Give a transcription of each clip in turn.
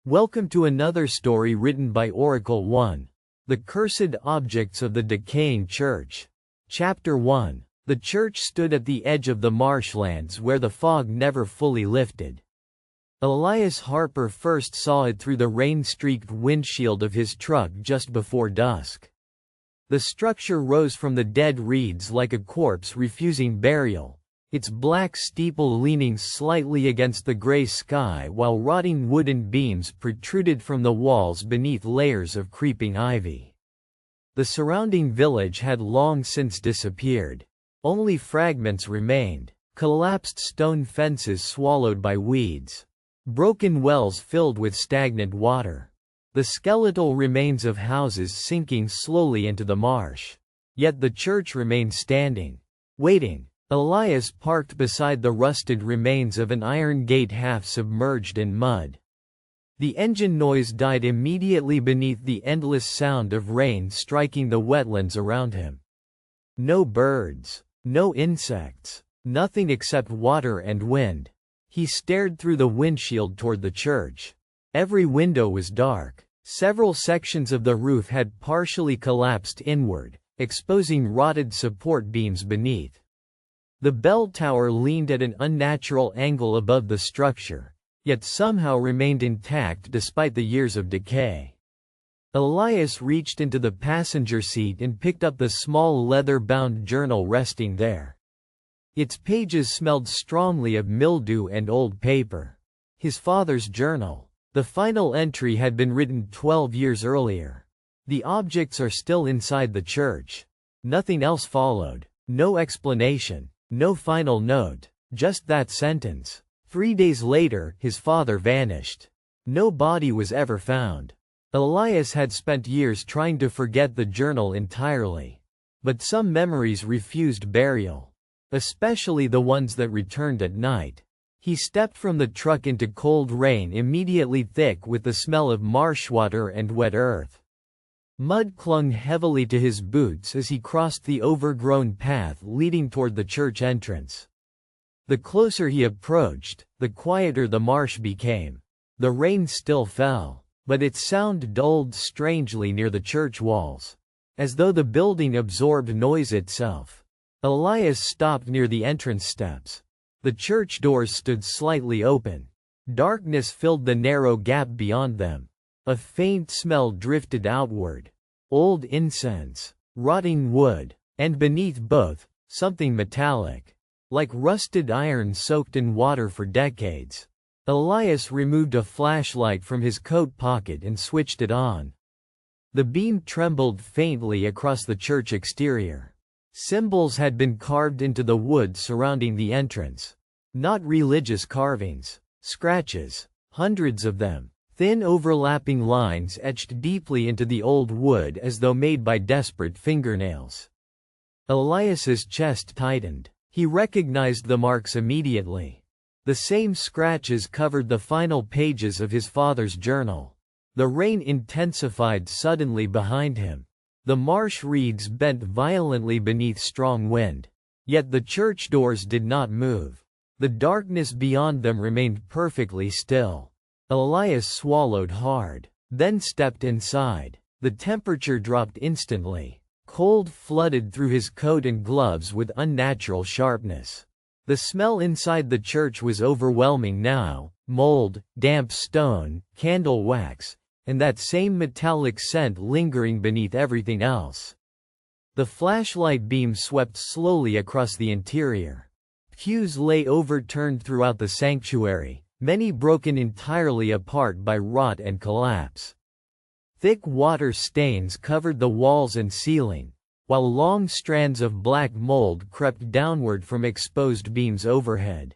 Welcome to another story written by Oracle 1. The Cursed Objects of the Decaying Church. Chapter 1. The church stood at the edge of the marshlands where the fog never fully lifted. Elias Harper first saw it through the rain-streaked windshield of his truck just before dusk. The structure rose from the dead reeds like a corpse refusing burial, its black steeple leaning slightly against the gray sky while rotting wooden beams protruded from the walls beneath layers of creeping ivy. The surrounding village had long since disappeared. Only fragments remained, collapsed stone fences swallowed by weeds, broken wells filled with stagnant water, the skeletal remains of houses sinking slowly into the marsh. Yet the church remained standing, waiting. Elias parked beside the rusted remains of an iron gate half submerged in mud. The engine noise died immediately beneath the endless sound of rain striking the wetlands around him. No birds, no insects, nothing except water and wind. He stared through the windshield toward the church. Every window was dark. Several sections of the roof had partially collapsed inward, exposing rotted support beams beneath. The bell tower leaned at an unnatural angle above the structure, yet somehow remained intact despite the years of decay. Elias reached into the passenger seat and picked up the small leather-bound journal resting there. Its pages smelled strongly of mildew and old paper. His father's journal. The final entry had been written 12 years earlier. The objects are still inside the church. Nothing else followed. No explanation. No final note, just that sentence. 3 days later, his father vanished. No body was ever found. Elias had spent years trying to forget the journal entirely. But some memories refused burial. Especially the ones that returned at night. He stepped from the truck into cold rain immediately thick with the smell of marshwater and wet earth. Mud clung heavily to his boots as he crossed the overgrown path leading toward the church entrance. The closer he approached, the quieter the marsh became. The rain still fell, but its sound dulled strangely near the church walls, as though the building absorbed noise itself. Elias stopped near the entrance steps. The church doors stood slightly open. Darkness filled the narrow gap beyond them. A faint smell drifted outward. Old incense, rotting wood, and beneath both, something metallic, like rusted iron soaked in water for decades. Elias removed a flashlight from his coat pocket and switched it on. The beam trembled faintly across the church exterior. Symbols had been carved into the wood surrounding the entrance. Not religious carvings. Scratches. Hundreds of them. Thin overlapping lines etched deeply into the old wood as though made by desperate fingernails. Elias's chest tightened. He recognized the marks immediately. The same scratches covered the final pages of his father's journal. The rain intensified suddenly behind him. The marsh reeds bent violently beneath strong wind. Yet the church doors did not move. The darkness beyond them remained perfectly still. Elias swallowed hard, then stepped inside. The temperature dropped instantly. Cold flooded through his coat and gloves with unnatural sharpness. The smell inside the church was overwhelming now: mold, damp stone, candle wax, and that same metallic scent lingering beneath everything else. The flashlight beam swept slowly across the interior. Pews lay overturned throughout the sanctuary, many broken entirely apart by rot and collapse. Thick water stains covered the walls and ceiling, while long strands of black mold crept downward from exposed beams overhead.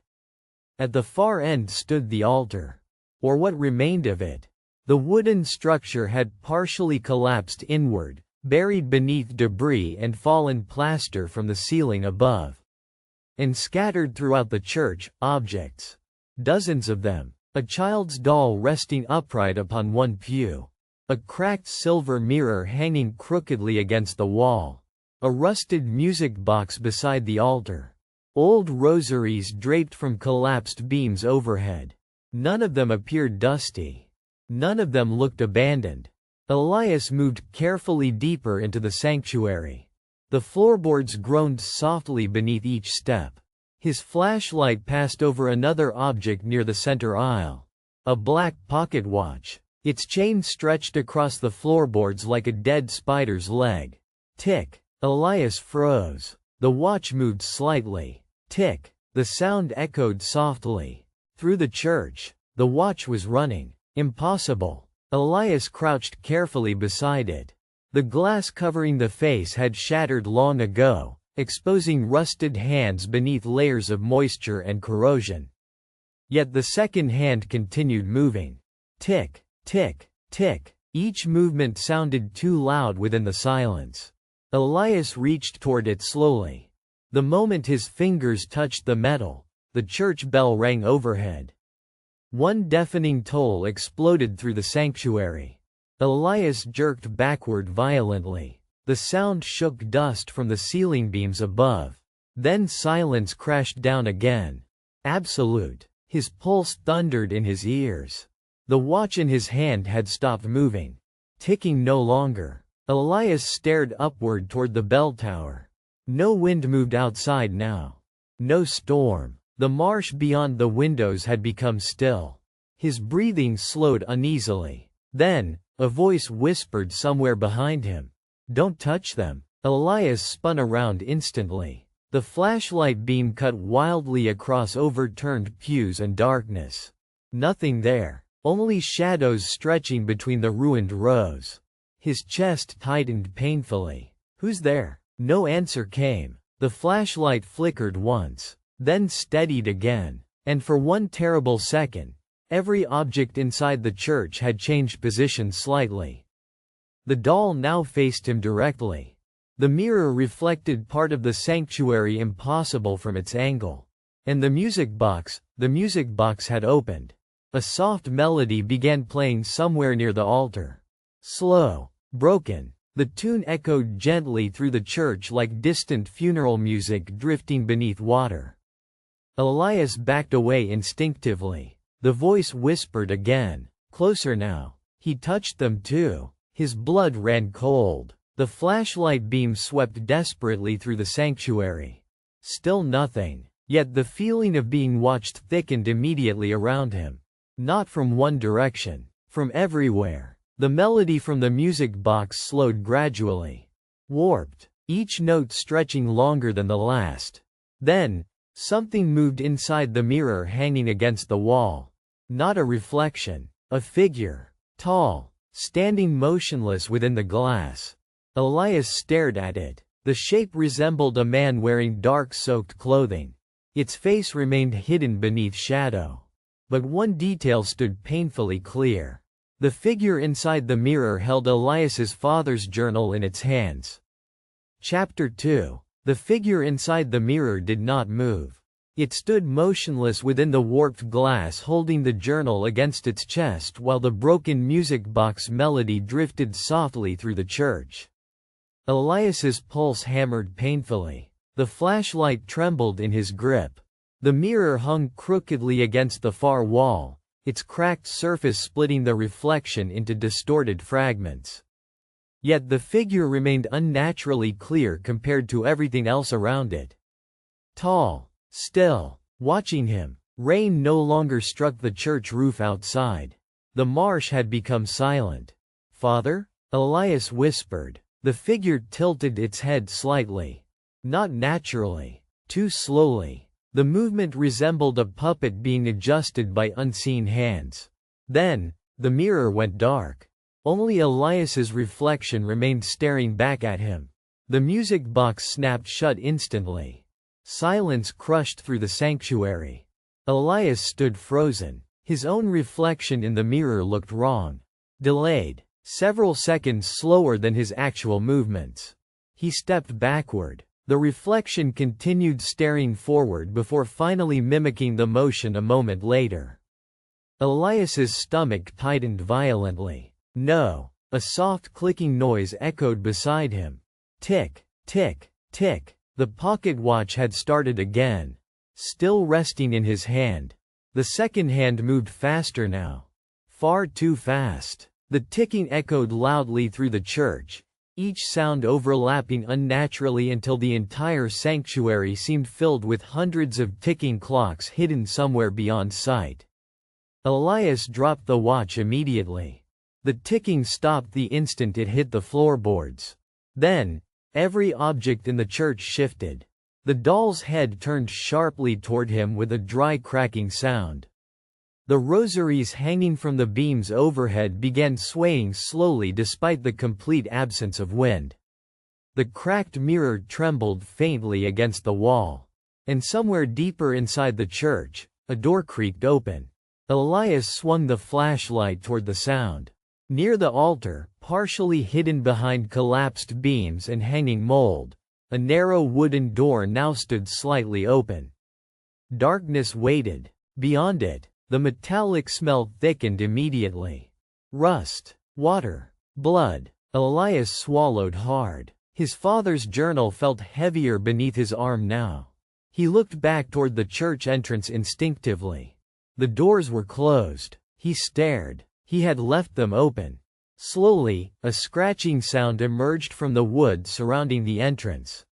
At the far end stood the altar, or what remained of it. The wooden structure had partially collapsed inward, buried beneath debris and fallen plaster from the ceiling above. And scattered throughout the church, objects. Dozens of them. A child's doll resting upright upon one pew. A cracked silver mirror hanging crookedly against the wall. A rusted music box beside the altar. Old rosaries draped from collapsed beams overhead. None of them appeared dusty. None of them looked abandoned. Elias moved carefully deeper into the sanctuary. The floorboards groaned softly beneath each step. His flashlight passed over another object near the center aisle. A black pocket watch. Its chain stretched across the floorboards like a dead spider's leg. Tick. Elias froze. The watch moved slightly. Tick. The sound echoed softly. Through the church. The watch was running. Impossible. Elias crouched carefully beside it. The glass covering the face had shattered long ago, exposing rusted hands beneath layers of moisture and corrosion. Yet the second hand continued moving. Tick, tick, tick. Each movement sounded too loud within the silence. Elias reached toward it slowly. The moment his fingers touched the metal, the church bell rang overhead. One deafening toll exploded through the sanctuary. Elias jerked backward violently. The sound shook dust from the ceiling beams above. Then silence crashed down again. Absolute. His pulse thundered in his ears. The watch in his hand had stopped moving. Ticking no longer. Elias stared upward toward the bell tower. No wind moved outside now. No storm. The marsh beyond the windows had become still. His breathing slowed uneasily. Then, a voice whispered somewhere behind him. "Don't touch them." Elias spun around instantly. The flashlight beam cut wildly across overturned pews and darkness. Nothing there. Only shadows stretching between the ruined rows. His chest tightened painfully. "Who's there?" No answer came. The flashlight flickered once, then steadied again. And for one terrible second, every object inside the church had changed position slightly. The doll now faced him directly. The mirror reflected part of the sanctuary impossible from its angle. And the music box had opened. A soft melody began playing somewhere near the altar. Slow, broken. The tune echoed gently through the church like distant funeral music drifting beneath water. Elias backed away instinctively. The voice whispered again. Closer now. He touched them too. His blood ran cold. The flashlight beam swept desperately through the sanctuary. Still nothing. Yet the feeling of being watched thickened immediately around him. Not from one direction. From everywhere. The melody from the music box slowed gradually. Warped. Each note stretching longer than the last. Then, something moved inside the mirror hanging against the wall. Not a reflection. A figure. Tall. Standing motionless within the glass. Elias stared at it. The shape resembled a man wearing dark-soaked clothing. Its face remained hidden beneath shadow. But one detail stood painfully clear. The figure inside the mirror held Elias's father's journal in its hands. Chapter 2. The figure inside the mirror did not move. It stood motionless within the warped glass, holding the journal against its chest while the broken music box melody drifted softly through the church. Elias's pulse hammered painfully. The flashlight trembled in his grip. The mirror hung crookedly against the far wall, its cracked surface splitting the reflection into distorted fragments. Yet the figure remained unnaturally clear compared to everything else around it. Tall, still, watching him. Rain no longer struck the church roof outside. The marsh had become silent. "Father?" Elias whispered. The figure tilted its head slightly. Not naturally. Too slowly. The movement resembled a puppet being adjusted by unseen hands. Then, the mirror went dark. Only Elias's reflection remained staring back at him. The music box snapped shut instantly. Silence crushed through the sanctuary. Elias stood frozen. His own reflection in the mirror looked wrong. Delayed. Several seconds slower than his actual movements. He stepped backward. The reflection continued staring forward before finally mimicking the motion a moment later. Elias's stomach tightened violently. "No." A soft clicking noise echoed beside him. Tick, tick, tick. The pocket watch had started again. Still resting in his hand. The second hand moved faster now. Far too fast. The ticking echoed loudly through the church, each sound overlapping unnaturally until the entire sanctuary seemed filled with hundreds of ticking clocks hidden somewhere beyond sight. Elias dropped the watch immediately. The ticking stopped the instant it hit the floorboards. Then, every object in the church shifted. The doll's head turned sharply toward him with a dry cracking sound. The rosaries hanging from the beams overhead began swaying slowly despite the complete absence of wind. The cracked mirror trembled faintly against the wall. And somewhere deeper inside the church, a door creaked open. Elias swung the flashlight toward the sound. Near the altar, partially hidden behind collapsed beams and hanging mold, a narrow wooden door now stood slightly open. Darkness waited. Beyond it, the metallic smell thickened immediately. Rust, water, blood. Elias swallowed hard. His father's journal felt heavier beneath his arm now. He looked back toward the church entrance instinctively. The doors were closed. He stared. He had left them open. Slowly, a scratching sound emerged from the wood surrounding the entrance.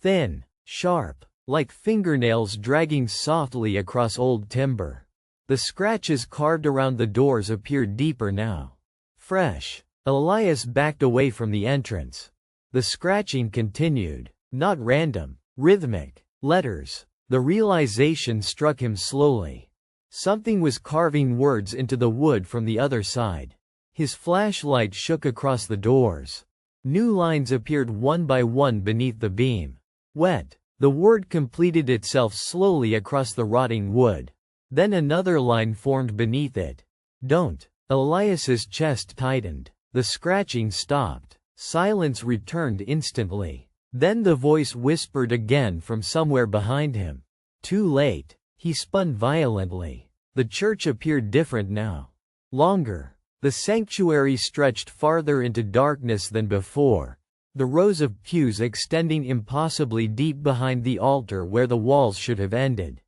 Thin, sharp, like fingernails dragging softly across old timber. The scratches carved around the doors appeared deeper now. Fresh. Elias backed away from the entrance. The scratching continued, not random, rhythmic. Letters. The realization struck him slowly. Something was carving words into the wood from the other side. His flashlight shook across the doors. New lines appeared one by one beneath the beam. Wet. The word completed itself slowly across the rotting wood. Then another line formed beneath it. Don't. Elias's chest tightened. The scratching stopped. Silence returned instantly. Then the voice whispered again from somewhere behind him. Too late. He spun violently. The church appeared different now. Longer. The sanctuary stretched farther into darkness than before, the rows of pews extending impossibly deep behind the altar where the walls should have ended.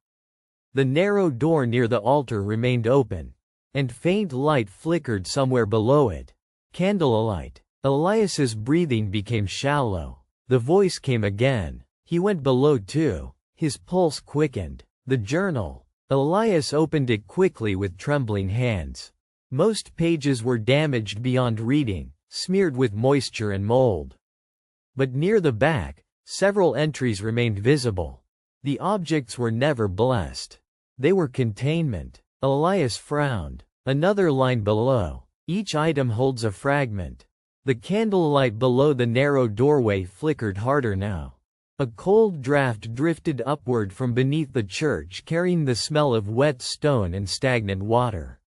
The narrow door near the altar remained open, and faint light flickered somewhere below it. Candlelight. Elias's breathing became shallow. The voice came again. He went below too. His pulse quickened. The journal. Elias opened it quickly with trembling hands. Most pages were damaged beyond reading, smeared with moisture and mold. But near the back, several entries remained visible. The objects were never blessed. They were containment. Elias frowned. Another line below. Each item holds a fragment. The candlelight below the narrow doorway flickered harder now. A cold draft drifted upward from beneath the church carrying the smell of wet stone and stagnant water.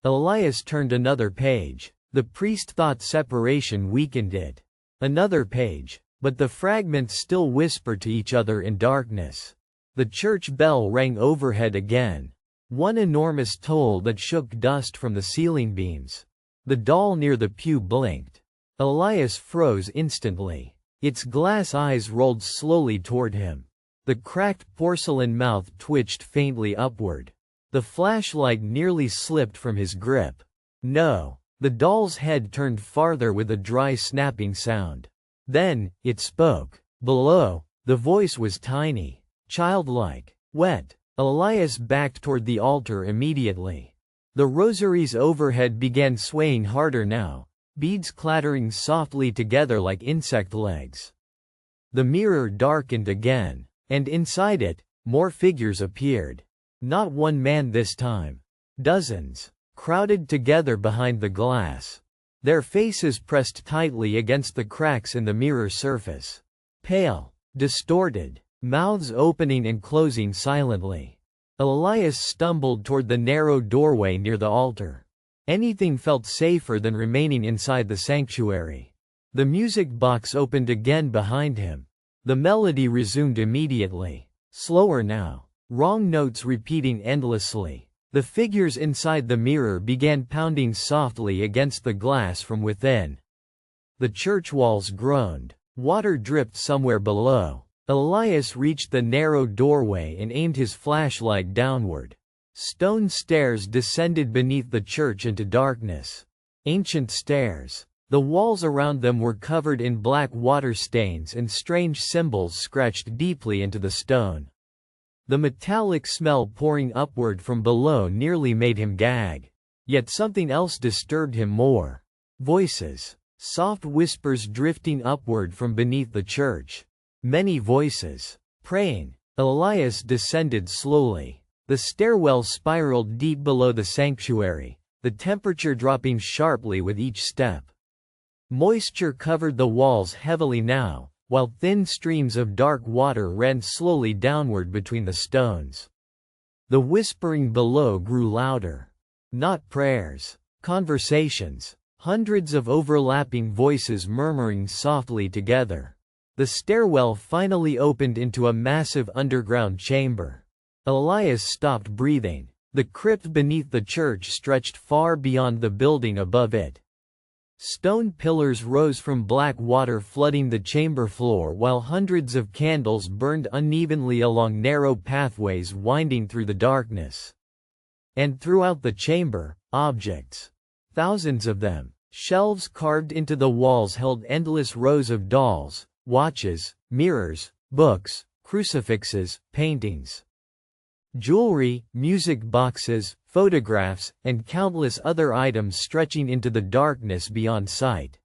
Elias turned another page. The priest thought separation weakened it. Another page, but the fragments still whispered to each other in darkness. The church bell rang overhead again. One enormous toll that shook dust from the ceiling beams. The doll near the pew blinked. Elias froze instantly. Its glass eyes rolled slowly toward him. The cracked porcelain mouth twitched faintly upward. The flashlight nearly slipped from his grip. No. The doll's head turned farther with a dry snapping sound. Then, it spoke. Below, the voice was tiny. Childlike. Wet. Elias backed toward the altar immediately. The rosaries overhead began swaying harder now, beads clattering softly together like insect legs. The mirror darkened again, and inside it, more figures appeared. Not one man this time. Dozens, crowded together behind the glass. Their faces pressed tightly against the cracks in the mirror surface. Pale, distorted, mouths opening and closing silently. Elias stumbled toward the narrow doorway near the altar. Anything felt safer than remaining inside the sanctuary. The music box opened again behind him. The melody resumed immediately. Slower now. Wrong notes repeating endlessly. The figures inside the mirror began pounding softly against the glass from within. The church walls groaned. Water dripped somewhere below. Elias reached the narrow doorway and aimed his flashlight downward. Stone stairs descended beneath the church into darkness. Ancient stairs. The walls around them were covered in black water stains and strange symbols scratched deeply into the stone. The metallic smell pouring upward from below nearly made him gag. Yet something else disturbed him more. Voices. Soft whispers drifting upward from beneath the church. Many voices. Praying. Elias descended slowly. The stairwell spiraled deep below the sanctuary, the temperature dropping sharply with each step. Moisture covered the walls heavily now, while thin streams of dark water ran slowly downward between the stones. The whispering below grew louder. Not prayers. Conversations. Hundreds of overlapping voices murmuring softly together. The stairwell finally opened into a massive underground chamber. Elias stopped breathing. The crypt beneath the church stretched far beyond the building above it. Stone pillars rose from black water flooding the chamber floor while hundreds of candles burned unevenly along narrow pathways winding through the darkness. And throughout the chamber, objects. Thousands of them. Shelves carved into the walls held endless rows of dolls, watches, mirrors, books, crucifixes, paintings. Jewelry, music boxes, photographs, and countless other items stretching into the darkness beyond sight.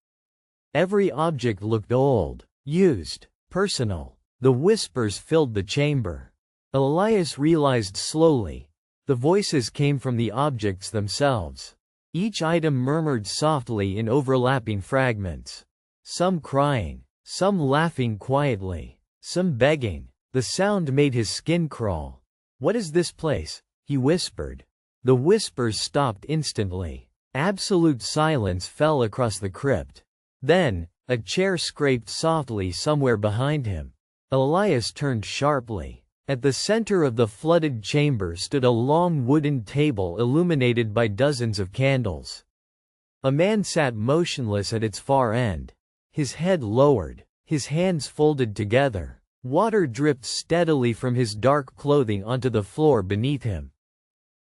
Every object looked old, used, personal. The whispers filled the chamber. Elias realized slowly. The voices came from the objects themselves. Each item murmured softly in overlapping fragments. Some crying, some laughing quietly, some begging. The sound made his skin crawl. "What is this place?" he whispered. The whispers stopped instantly. Absolute silence fell across the crypt. Then, a chair scraped softly somewhere behind him. Elias turned sharply. At the center of the flooded chamber stood a long wooden table illuminated by dozens of candles. A man sat motionless at its far end. His head lowered, his hands folded together. Water dripped steadily from his dark clothing onto the floor beneath him.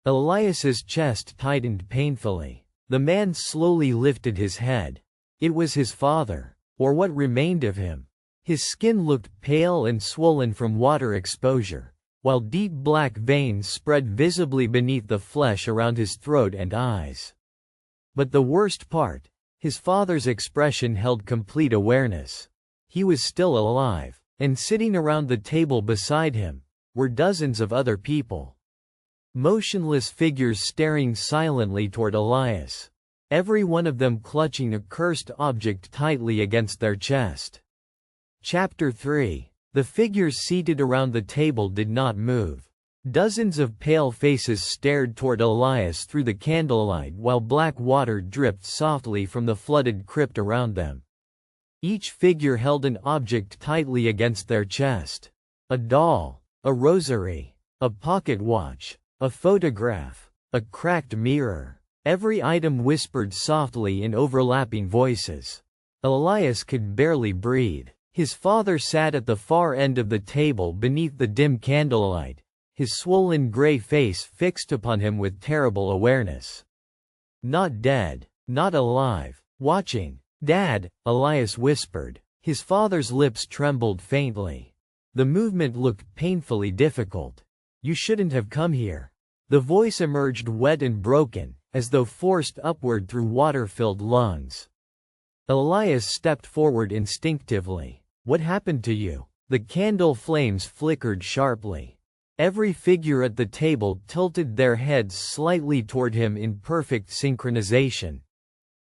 Elias's chest tightened painfully. The man slowly lifted his head. It was his father, or what remained of him. His skin looked pale and swollen from water exposure, while deep black veins spread visibly beneath the flesh around his throat and eyes. But the worst part, his father's expression held complete awareness. He was still alive. And sitting around the table beside him were dozens of other people. Motionless figures staring silently toward Elias. Every one of them clutching a cursed object tightly against their chest. Chapter 3. The figures seated around the table did not move. Dozens of pale faces stared toward Elias through the candlelight while black water dripped softly from the flooded crypt around them. Each figure held an object tightly against their chest. A doll, a rosary, a pocket watch, a photograph, a cracked mirror. Every item whispered softly in overlapping voices. Elias could barely breathe. His father sat at the far end of the table beneath the dim candlelight, his swollen gray face fixed upon him with terrible awareness. Not dead, not alive, watching. "Dad," Elias whispered. His father's lips trembled faintly. The movement looked painfully difficult. "You shouldn't have come here." The voice emerged wet and broken, as though forced upward through water-filled lungs. Elias stepped forward instinctively. "What happened to you?" The candle flames flickered sharply. Every figure at the table tilted their heads slightly toward him in perfect synchronization.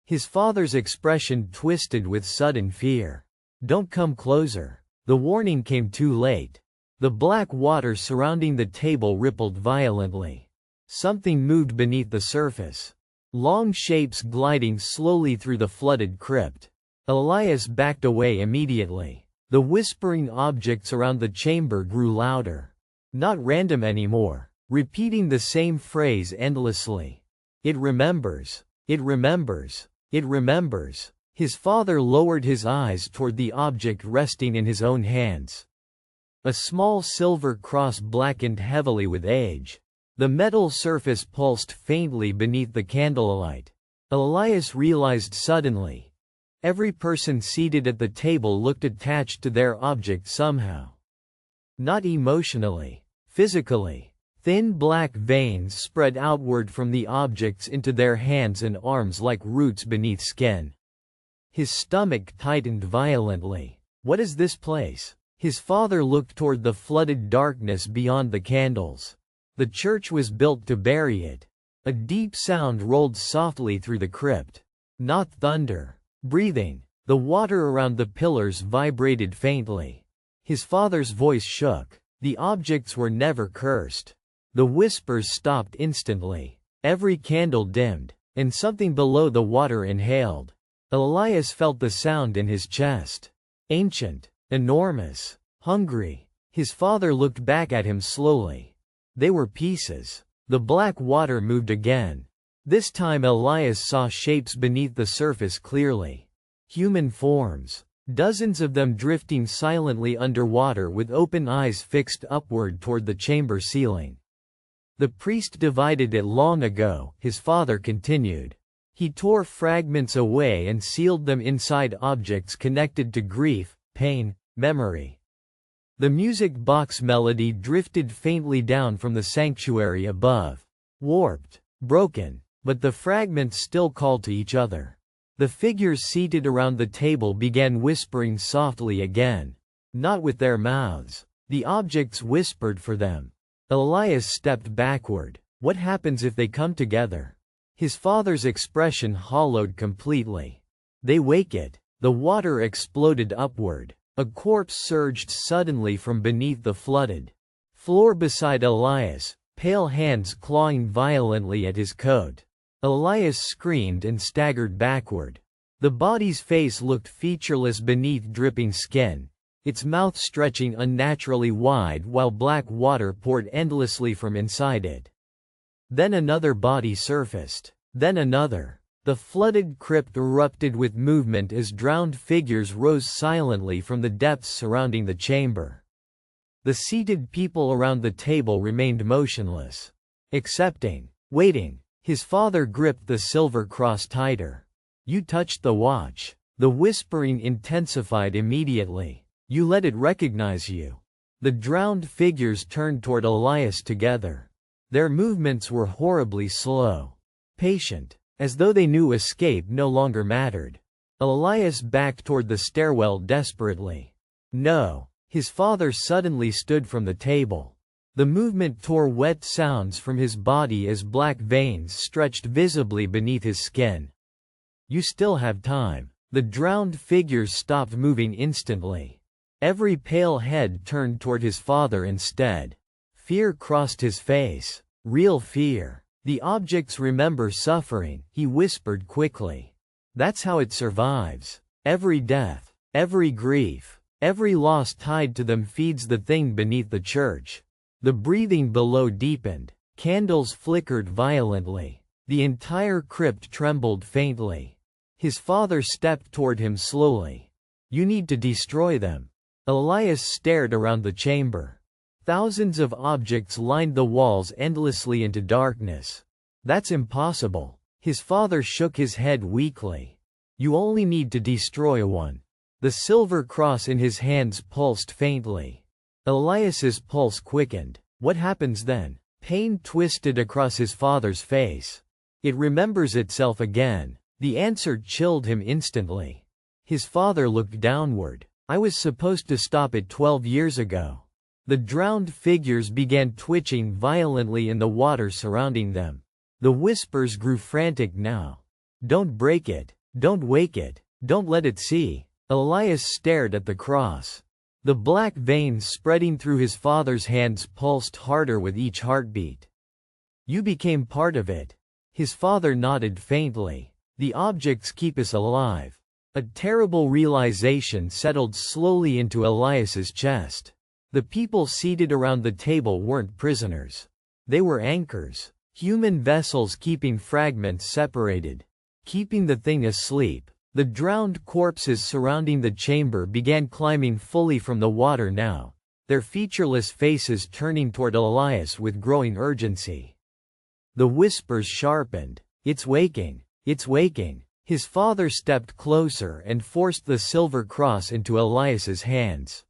His father's expression twisted with sudden fear. "Don't come closer." The warning came too late. The black water surrounding the table rippled violently. Something moved beneath the surface. Long shapes gliding slowly through the flooded crypt. Elias backed away immediately. The whispering objects around the chamber grew louder. Not random anymore, repeating the same phrase endlessly. "It remembers. It remembers. It remembers." His father lowered his eyes toward the object resting in his own hands. A small silver cross blackened heavily with age. The metal surface pulsed faintly beneath the candlelight. Elias realized suddenly. Every person seated at the table looked attached to their object somehow. Not emotionally, physically. Thin black veins spread outward from the objects into their hands and arms like roots beneath skin. His stomach tightened violently. What is this place? His father looked toward the flooded darkness beyond the candles. The church was built to bury it. A deep sound rolled softly through the crypt. Not thunder. Breathing. The water around the pillars vibrated faintly. His father's voice shook. The objects were never cursed. The whispers stopped instantly. Every candle dimmed, and something below the water inhaled. Elias felt the sound in his chest. Ancient, enormous, hungry. His father looked back at him slowly. They were pieces. The black water moved again. This time Elias saw shapes beneath the surface clearly. Human forms. Dozens of them drifting silently underwater with open eyes fixed upward toward the chamber ceiling. The priest divided it long ago, his father continued. He tore fragments away and sealed them inside objects connected to grief, pain, memory. The music box melody drifted faintly down from the sanctuary above. Warped, broken, but the fragments still called to each other. The figures seated around the table began whispering softly again. Not with their mouths. The objects whispered for them. Elias stepped backward. What happens if they come together? His father's expression hollowed completely. They wake it. The water exploded upward. A corpse surged suddenly from beneath the flooded floor beside Elias, pale hands clawing violently at his coat. Elias screamed and staggered backward. The body's face looked featureless beneath dripping skin, its mouth stretching unnaturally wide while black water poured endlessly from inside it. Then another body surfaced. Then another. The flooded crypt erupted with movement as drowned figures rose silently from the depths surrounding the chamber. The seated people around the table remained motionless. Accepting. Waiting. His father gripped the silver cross tighter. You touched the watch. The whispering intensified immediately. You let it recognize you. The drowned figures turned toward Elias together. Their movements were horribly slow. Patient. As though they knew escape no longer mattered. Elias backed toward the stairwell desperately. No. His father suddenly stood from the table. The movement tore wet sounds from his body as black veins stretched visibly beneath his skin. You still have time. The drowned figures stopped moving instantly. Every pale head turned toward his father instead. Fear crossed his face. Real fear. The objects remember suffering, he whispered quickly. That's how it survives. Every death, every grief, every loss tied to them feeds the thing beneath the church. The breathing below deepened. Candles flickered violently. The entire crypt trembled faintly. His father stepped toward him slowly. You need to destroy them. Elias stared around the chamber. Thousands of objects lined the walls endlessly into darkness. That's impossible. His father shook his head weakly. You only need to destroy one. The silver cross in his hands pulsed faintly. Elias's pulse quickened. What happens then? Pain twisted across his father's face. It remembers itself again. The answer chilled him instantly. His father looked downward. I was supposed to stop it 12 years ago. The drowned figures began twitching violently in the water surrounding them. The whispers grew frantic now. Don't break it. Don't wake it. Don't let it see. Elias stared at the cross. The black veins spreading through his father's hands pulsed harder with each heartbeat. You became part of it. His father nodded faintly. The objects keep us alive. A terrible realization settled slowly into Elias's chest. The people seated around the table weren't prisoners. They were anchors. Human vessels keeping fragments separated. Keeping the thing asleep. The drowned corpses surrounding the chamber began climbing fully from the water now. their featureless faces turning toward Elias with growing urgency. The whispers sharpened. "It's waking! It's waking!" His father stepped closer and forced the silver cross into Elias's hands.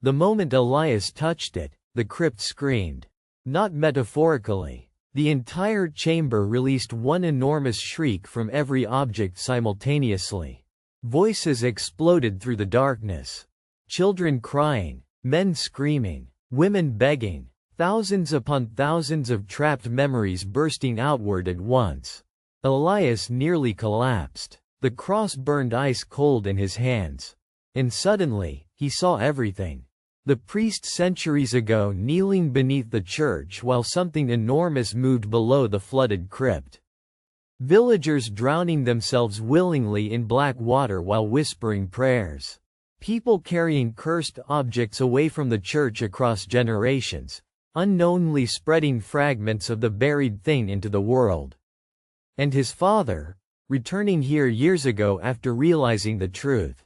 The moment Elias touched it, the crypt screamed. Not metaphorically. The entire chamber released one enormous shriek from every object simultaneously. Voices exploded through the darkness. Children crying, men screaming, women begging, thousands upon thousands of trapped memories bursting outward at once. Elias nearly collapsed. The cross burned ice cold in his hands. And suddenly, he saw everything. The priest centuries ago kneeling beneath the church while something enormous moved below the flooded crypt. Villagers drowning themselves willingly in black water while whispering prayers. People carrying cursed objects away from the church across generations, unknowingly spreading fragments of the buried thing into the world. And his father, returning here years ago after realizing the truth.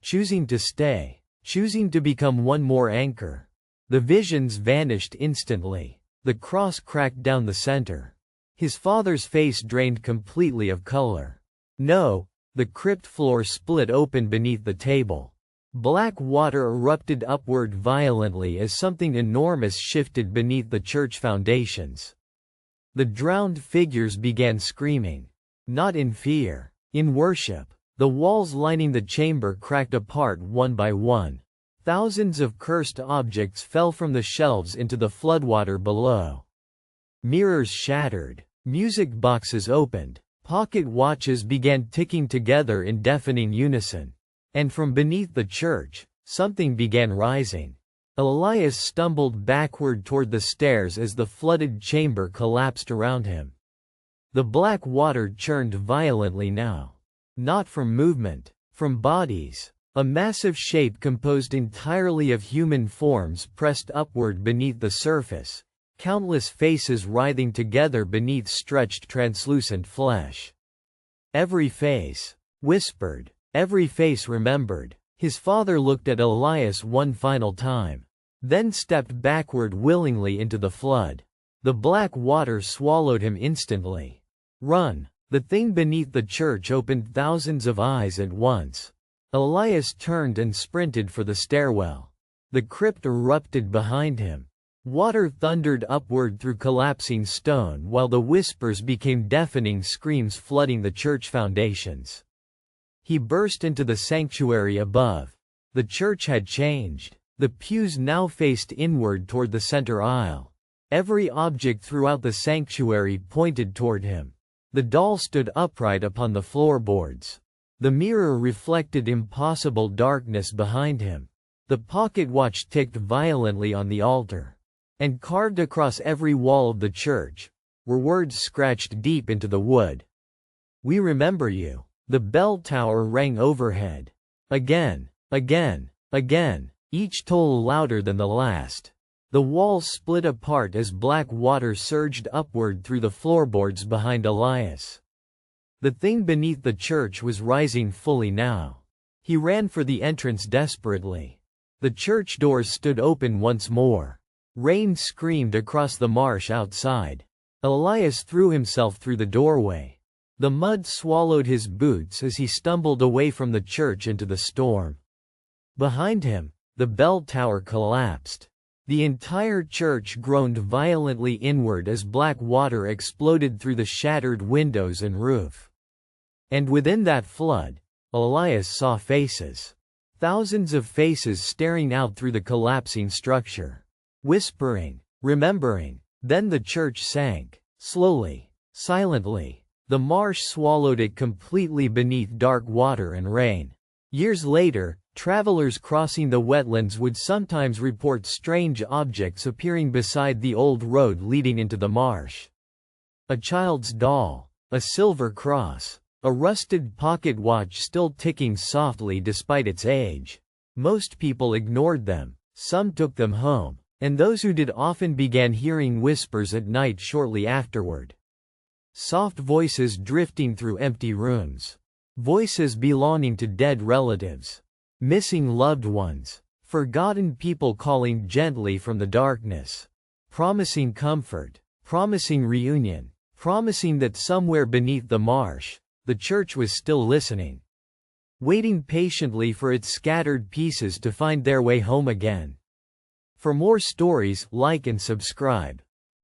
Choosing to stay. Choosing to become one more anchor. The visions vanished instantly. The cross cracked down the center. His father's face drained completely of color. No, the crypt floor split open beneath the table. Black water erupted upward violently as something enormous shifted beneath the church foundations. The drowned figures began screaming. Not in fear, in worship. The walls lining the chamber cracked apart one by one. Thousands of cursed objects fell from the shelves into the floodwater below. Mirrors shattered. Music boxes opened. Pocket watches began ticking together in deafening unison. And from beneath the church, something began rising. Elias stumbled backward toward the stairs as the flooded chamber collapsed around him. The black water churned violently now. Not from movement, from bodies. A massive shape composed entirely of human forms pressed upward beneath the surface, countless faces writhing together beneath stretched translucent flesh. Every face whispered, every face remembered. His father looked at Elias one final time, then stepped backward willingly into the flood. The black water swallowed him instantly. Run! The thing beneath the church opened thousands of eyes at once. Elias turned and sprinted for the stairwell. The crypt erupted behind him. Water thundered upward through collapsing stone while the whispers became deafening screams flooding the church foundations. He burst into the sanctuary above. The church had changed. The pews now faced inward toward the center aisle. Every object throughout the sanctuary pointed toward him. The doll stood upright upon the floorboards. The mirror reflected impossible darkness behind him. The pocket watch ticked violently on the altar. And carved across every wall of the church were words scratched deep into the wood. "We remember you." The bell tower rang overhead. Again, again, again, each toll louder than the last. The walls split apart as black water surged upward through the floorboards behind Elias. The thing beneath the church was rising fully now. He ran for the entrance desperately. The church doors stood open once more. Rain screamed across the marsh outside. Elias threw himself through the doorway. The mud swallowed his boots as he stumbled away from the church into the storm. Behind him, the bell tower collapsed. The entire church groaned violently inward as black water exploded through the shattered windows and roof. And within that flood, Elias saw faces. Thousands of faces staring out through the collapsing structure. Whispering, remembering. Then the church sank. Slowly, silently. The marsh swallowed it completely beneath dark water and rain. Years later, travelers crossing the wetlands would sometimes report strange objects appearing beside the old road leading into the marsh. A child's doll, a silver cross, a rusted pocket watch still ticking softly despite its age. Most people ignored them, some took them home, and those who did often began hearing whispers at night shortly afterward. Soft voices drifting through empty rooms. Voices belonging to dead relatives. Missing loved ones. Forgotten people calling gently from the darkness. Promising comfort. Promising reunion. Promising that somewhere beneath the marsh, the church was still listening. Waiting patiently for its scattered pieces to find their way home again. For more stories, like and subscribe.